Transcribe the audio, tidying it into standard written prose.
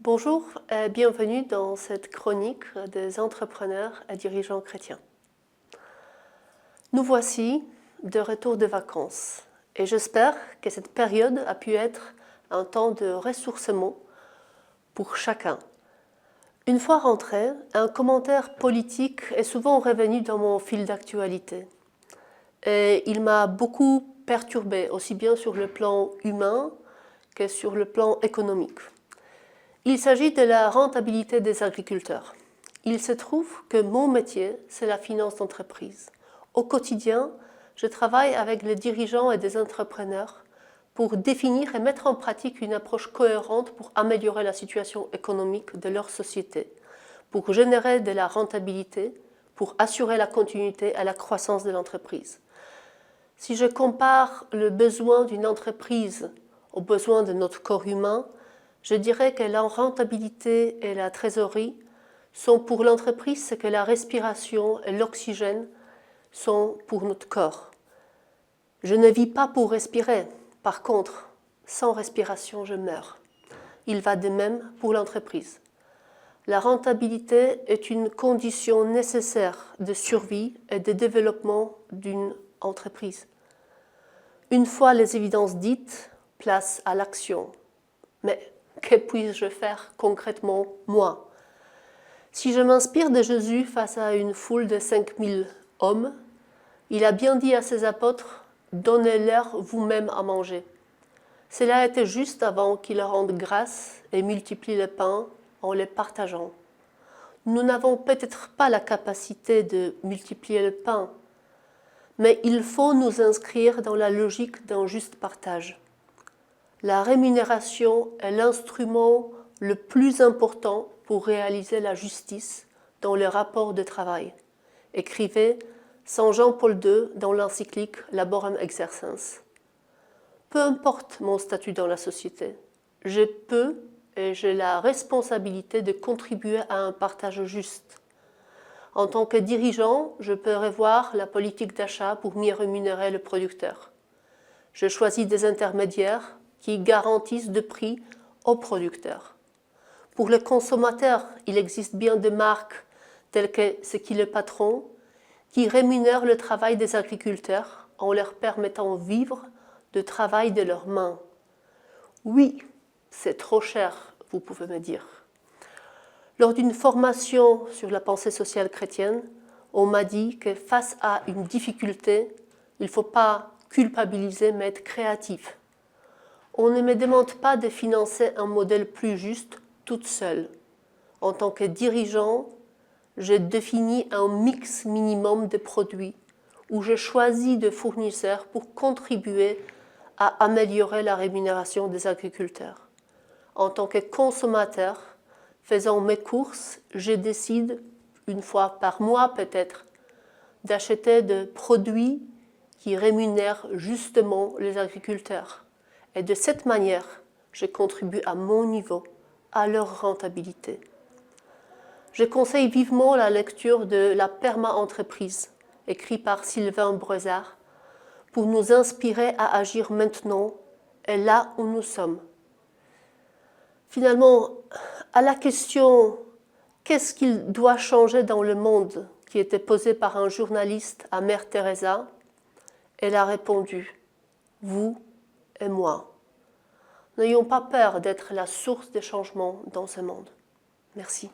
Bonjour et bienvenue dans cette chronique des entrepreneurs et dirigeants chrétiens. Nous voici de retour de vacances et j'espère que cette période a pu être un temps de ressourcement pour chacun. Une fois rentré, un commentaire politique est souvent revenu dans mon fil d'actualité et il m'a beaucoup perturbé, aussi bien sur le plan humain que sur le plan économique. Il s'agit de la rentabilité des agriculteurs. Il se trouve que mon métier, c'est la finance d'entreprise. Au quotidien, je travaille avec les dirigeants et des entrepreneurs pour définir et mettre en pratique une approche cohérente pour améliorer la situation économique de leur société, pour générer de la rentabilité, pour assurer la continuité et la croissance de l'entreprise. Si je compare le besoin d'une entreprise aux besoins de notre corps humain, je dirais que la rentabilité et la trésorerie sont pour l'entreprise ce que la respiration et l'oxygène sont pour notre corps. Je ne vis pas pour respirer. Par contre, sans respiration, je meurs. Il va de même pour l'entreprise. La rentabilité est une condition nécessaire de survie et de développement d'une entreprise. Une fois les évidences dites, place à l'action. Mais que puis-je faire concrètement, moi? Si je m'inspire de Jésus face à une foule de 5000 hommes, il a bien dit à ses apôtres, « Donnez-leur vous-même à manger ». Cela était juste avant qu'il rende grâce et multiplie le pain en les partageant. Nous n'avons peut-être pas la capacité de multiplier le pain, mais il faut nous inscrire dans la logique d'un juste partage. La rémunération est l'instrument le plus important pour réaliser la justice dans le rapport de travail, écrivait Saint Jean-Paul II dans l'encyclique Laborem Exercens. Peu importe mon statut dans la société, je peux et j'ai la responsabilité de contribuer à un partage juste. En tant que dirigeant, je peux revoir la politique d'achat pour mieux rémunérer le producteur. Je choisis des intermédiaires qui garantissent de prix aux producteurs. Pour le consommateur, il existe bien des marques telles que Ce qui est le patron, qui rémunèrent le travail des agriculteurs en leur permettant de vivre du travail de leurs mains. Oui, c'est trop cher, vous pouvez me dire. Lors d'une formation sur la pensée sociale chrétienne, on m'a dit que face à une difficulté, il ne faut pas culpabiliser mais être créatif. On ne me demande pas de financer un modèle plus juste toute seule. En tant que dirigeant, j'ai défini un mix minimum de produits où je choisis des fournisseurs pour contribuer à améliorer la rémunération des agriculteurs. En tant que consommateur, faisant mes courses, je décide, une fois par mois peut-être, d'acheter des produits qui rémunèrent justement les agriculteurs. Et de cette manière, je contribue à mon niveau, à leur rentabilité. Je conseille vivement la lecture de La perma-entreprise, écrit par Sylvain Brezard, pour nous inspirer à agir maintenant et là où nous sommes. Finalement, à la question « Qu'est-ce qu'il doit changer dans le monde ?» qui était posée par un journaliste à Mère Teresa, elle a répondu « Vous et moi ». N'ayons pas peur d'être la source des changements dans ce monde. Merci.